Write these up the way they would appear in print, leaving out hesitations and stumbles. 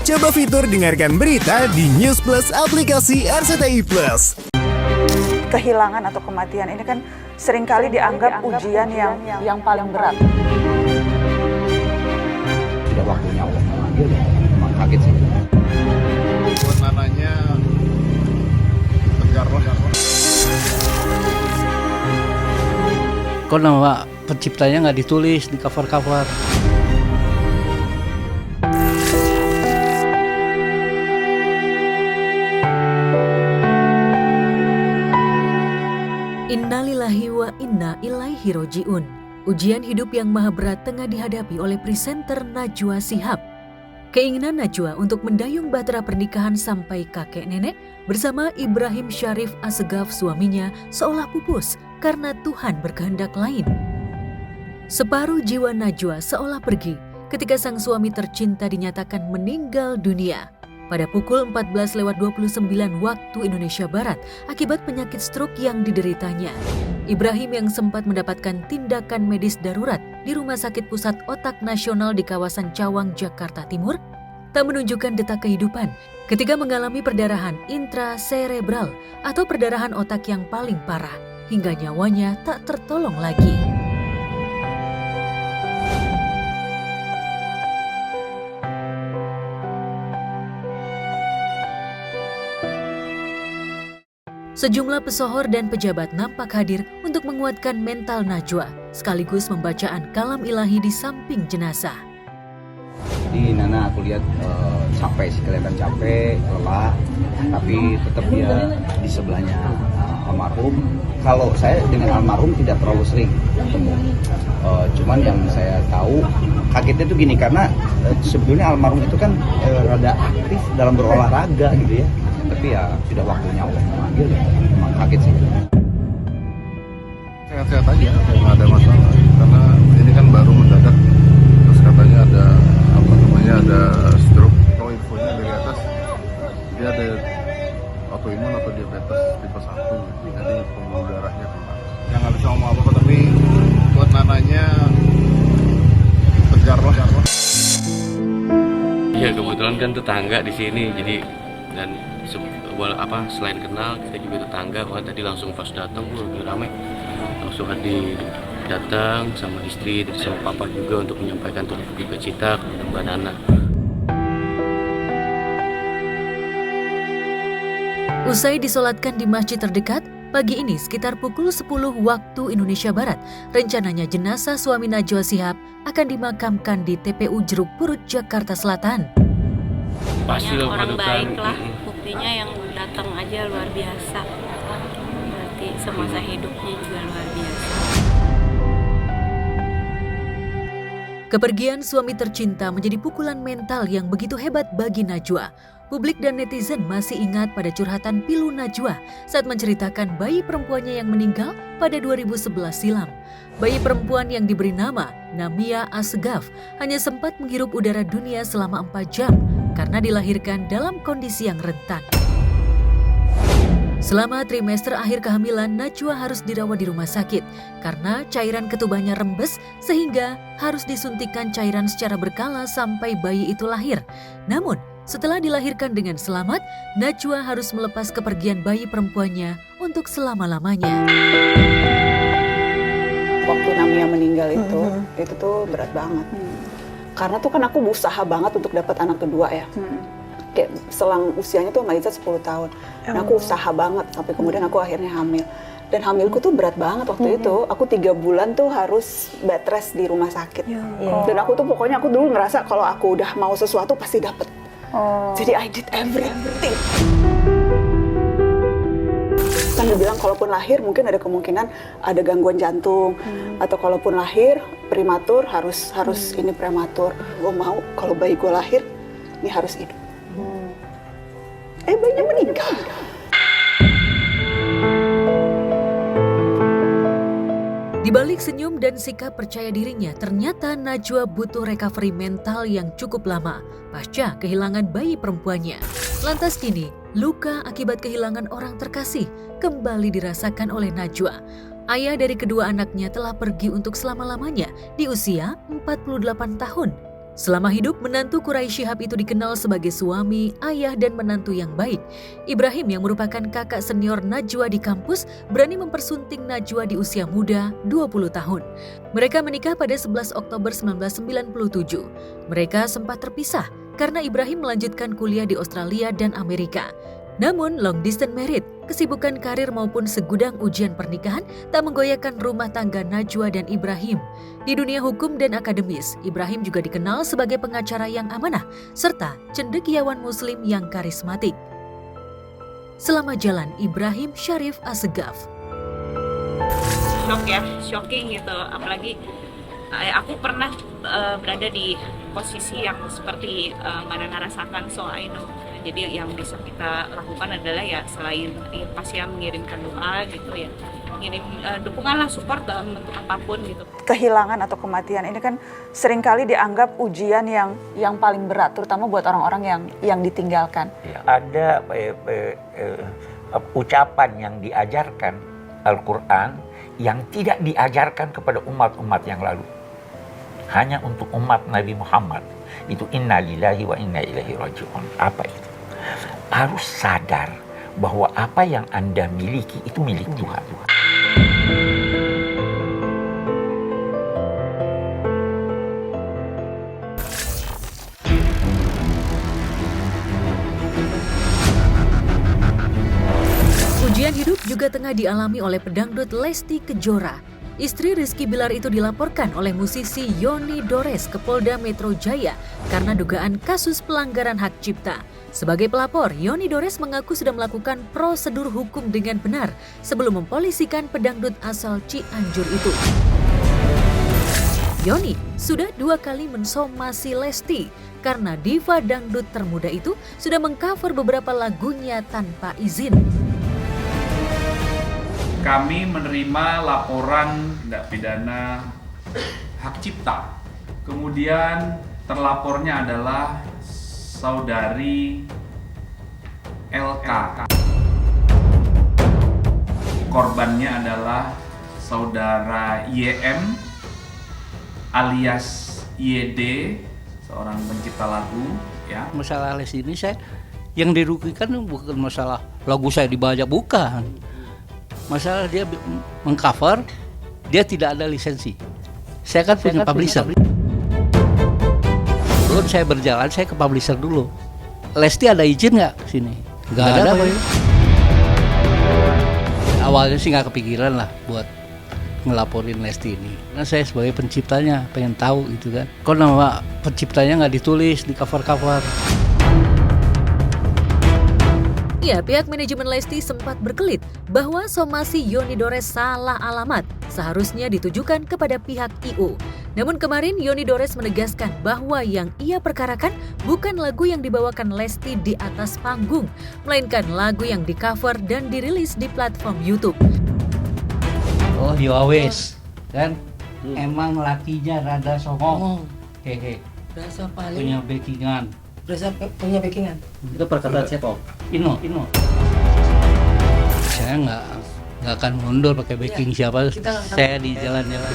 Coba fitur dengarkan berita di News Plus aplikasi RCTI Plus. Kehilangan atau kematian ini kan seringkali dianggap ujian yang paling berat. Sudah waktunya Allah memanggil ya, memang kaget sih. Buat nananya tegarlah. Kok nama penciptanya nggak ditulis di cover-cover? Innalillahi wa inna ilaihi roji'un. Ujian hidup yang maha berat tengah dihadapi oleh presenter Najwa Shihab. Keinginan Najwa untuk mendayung bahtera pernikahan sampai kakek nenek bersama Ibrahim Syarif Assegaf suaminya seolah pupus karena Tuhan berkehendak lain. Separuh jiwa Najwa seolah pergi ketika sang suami tercinta dinyatakan meninggal dunia pada pukul 14.29 waktu Indonesia Barat akibat penyakit stroke yang dideritanya. Ibrahim yang sempat mendapatkan tindakan medis darurat di Rumah Sakit Pusat Otak Nasional di kawasan Cawang, Jakarta Timur, tak menunjukkan detak kehidupan ketika mengalami perdarahan intraserebral atau perdarahan otak yang paling parah hingga nyawanya tak tertolong lagi. Sejumlah pesohor dan pejabat nampak hadir untuk menguatkan mental Najwa, sekaligus pembacaan kalam ilahi di samping jenazah. Jadi Nana aku lihat capek sih, kelihatan capek, lelah, tapi tetap dia di sebelahnya almarhum. Kalau saya dengan almarhum tidak terlalu sering ketemu, cuman yang saya tahu kagetnya tuh gini, karena sebetulnya almarhum itu kan rada aktif dalam berolahraga gitu ya. Tapi ya sudah waktunya Allah memanggil ya, memang kaget sih. Sehat-sehat aja, nggak ada masalah. Karena ini kan baru mendadak, terus katanya ada stroke. Kalau infonya dari atas, dia ada autoimun atau diabetes tipe 1, jadi pembuluh darahnya keluar. Yang nggak bisa ngomong apa-apa, tapi buat nananya tegarlah. Iya, kebetulan kan tetangga di sini, jadi dan selain kenal kita juga tetangga. Makanya tadi langsung pas datang lagi ramai, langsung datang sama istri dan sama papa juga untuk menyampaikan turut duka cita kepada Mbak Nana. Usai disolatkan di masjid terdekat, pagi ini sekitar pukul 10 waktu Indonesia Barat, rencananya jenazah suami Najwa Shihab akan dimakamkan di TPU Jeruk Purut, Jakarta Selatan. Pasti orang baik lah, buktinya yang datang aja luar biasa. Berarti semasa hidupnya juga luar biasa. Kepergian suami tercinta menjadi pukulan mental yang begitu hebat bagi Najwa. Publik dan netizen masih ingat pada curhatan pilu Najwa saat menceritakan bayi perempuannya yang meninggal pada 2011 silam. Bayi perempuan yang diberi nama Namia Assegaf hanya sempat menghirup udara dunia selama 4 jam karena dilahirkan dalam kondisi yang rentan. Selama trimester akhir kehamilan, Najwa harus dirawat di rumah sakit karena cairan ketubannya rembes sehingga harus disuntikan cairan secara berkala sampai bayi itu lahir. Namun, setelah dilahirkan dengan selamat, Najwa harus melepas kepergian bayi perempuannya untuk selama-lamanya. Waktu Namia meninggal itu tuh berat banget. Karena tuh kan aku berusaha banget untuk dapat anak kedua ya. Kayak selang usianya tuh sama Iza 10 tahun. Dan aku usaha banget sampai kemudian aku akhirnya hamil. Dan hamilku tuh berat banget waktu itu. Aku 3 bulan tuh harus bed rest di rumah sakit. Dan aku tuh pokoknya aku dulu ngerasa kalau aku udah mau sesuatu pasti dapet. Jadi I did everything. Kan dibilang kalaupun lahir mungkin ada kemungkinan ada gangguan jantung. Atau kalaupun lahir prematur harus ini prematur. Gue mau kalau bayi gue lahir ini harus hidup. Bayinya meninggal. Di balik senyum dan sikap percaya dirinya, ternyata Najwa butuh recovery mental yang cukup lama pasca kehilangan bayi perempuannya. Lantas kini, luka akibat kehilangan orang terkasih kembali dirasakan oleh Najwa. Ayah dari kedua anaknya telah pergi untuk selama-lamanya di usia 48 tahun. Selama hidup, menantu Quraisy Shihab itu dikenal sebagai suami, ayah, dan menantu yang baik. Ibrahim yang merupakan kakak senior Najwa di kampus berani mempersunting Najwa di usia muda 20 tahun. Mereka menikah pada 11 Oktober 1997. Mereka sempat terpisah karena Ibrahim melanjutkan kuliah di Australia dan Amerika. Namun, long distance marriage, kesibukan karir maupun segudang ujian pernikahan tak menggoyahkan rumah tangga Najwa dan Ibrahim. Di dunia hukum dan akademis, Ibrahim juga dikenal sebagai pengacara yang amanah serta cendekiawan muslim yang karismatik. Selamat jalan Ibrahim Syarif Assegaf. Shock ya, shocking gitu. Apalagi aku pernah berada di posisi yang seperti Mbak Nana rasakan, so I know. Jadi yang bisa kita lakukan adalah ya selain pasti mengirimkan doa gitu ya, ngirim dukungan lah, support dalam bentuk apapun gitu. Kehilangan atau kematian ini kan seringkali dianggap ujian yang paling berat, terutama buat orang-orang yang ditinggalkan. Ya, ada ucapan yang diajarkan Al-Quran yang tidak diajarkan kepada umat-umat yang lalu. Hanya untuk umat Nabi Muhammad. Itu inna lillahi wa inna ilaihi raji'un. Apa itu? Harus sadar bahwa apa yang Anda miliki itu milik Tuhan. Ujian hidup juga tengah dialami oleh pedangdut Lesti Kejora. Istri Rizky Bilar itu dilaporkan oleh musisi Yoni Dores ke Polda Metro Jaya karena dugaan kasus pelanggaran hak cipta. Sebagai pelapor, Yoni Dores mengaku sudah melakukan prosedur hukum dengan benar sebelum mempolisikan pedangdut asal Cianjur itu. Yoni sudah 2 kali mensomasi Lesti karena diva dangdut termuda itu sudah mengcover beberapa lagunya tanpa izin. Kami menerima laporan tindak pidana hak cipta. Kemudian terlapornya adalah saudari LK. Korbannya adalah saudara YM alias YD, seorang pencipta lagu. Ya. Masalah Lesti ini yang dirugikan bukan masalah lagu saya dibajak, bukan. Masalah dia mengcover, dia tidak ada lisensi. Saya kan punya publisher. Sebelum saya berjalan, saya ke publisher dulu. Lesti ada izin nggak ke sini? Nggak ada. Awalnya sih nggak kepikiran lah buat ngelaporin Lesti ini. Karena saya sebagai penciptanya pengen tahu gitu kan. Kok nama penciptanya nggak ditulis di cover-cover? Ya, pihak manajemen Lesti sempat berkelit bahwa somasi Yoni Dores salah alamat, seharusnya ditujukan kepada pihak IO. Namun kemarin Yoni Dores menegaskan bahwa yang ia perkarakan bukan lagu yang dibawakan Lesti di atas panggung, melainkan lagu yang di-cover dan dirilis di platform YouTube. Oh, Yowes, kan? Emang lakinya rada songong. Hehe. Berasa paling Punya backingan. punya backingan. Itu perkataan siapa? Ino. Saya nggak akan mundur pakai backing siapa. Saya di jalan-jalan.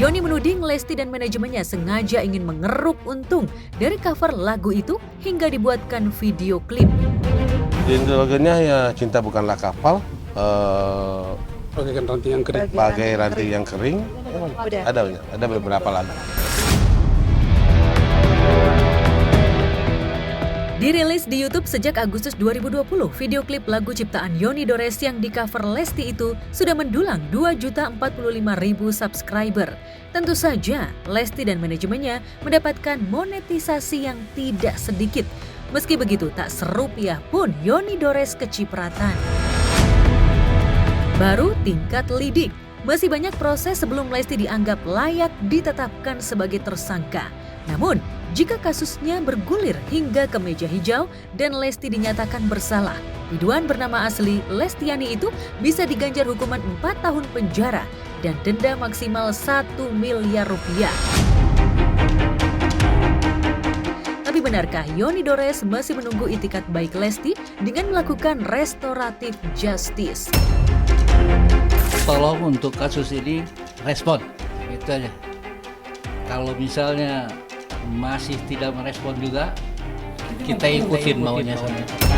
Yoni menuding Lesti dan manajemennya sengaja ingin mengeruk untung dari cover lagu itu hingga dibuatkan video klip. Slogannya ya cinta bukanlah kapal. Bagaikan ranting yang kering. Bagai ranting yang kering. Ada beberapa lagu. Dirilis di YouTube sejak Agustus 2020, video klip lagu ciptaan Yoni Dores yang di-cover Lesti itu sudah mendulang 2.045.000 subscriber. Tentu saja, Lesti dan manajemennya mendapatkan monetisasi yang tidak sedikit. Meski begitu, tak serupiah pun Yoni Dores kecipratan. Baru tingkat lidik. Masih banyak proses sebelum Lesti dianggap layak ditetapkan sebagai tersangka. Namun, jika kasusnya bergulir hingga ke meja hijau dan Lesti dinyatakan bersalah, biduan bernama asli Lestiani itu bisa diganjar hukuman 4 tahun penjara dan denda maksimal 1 miliar rupiah. Tapi benarkah Yoni Dores masih menunggu itikat baik Lesti dengan melakukan restoratif justice? Tolong untuk kasus ini respon, itu aja. Kalau misalnya masih tidak merespon juga, kita ikutin maunya sana.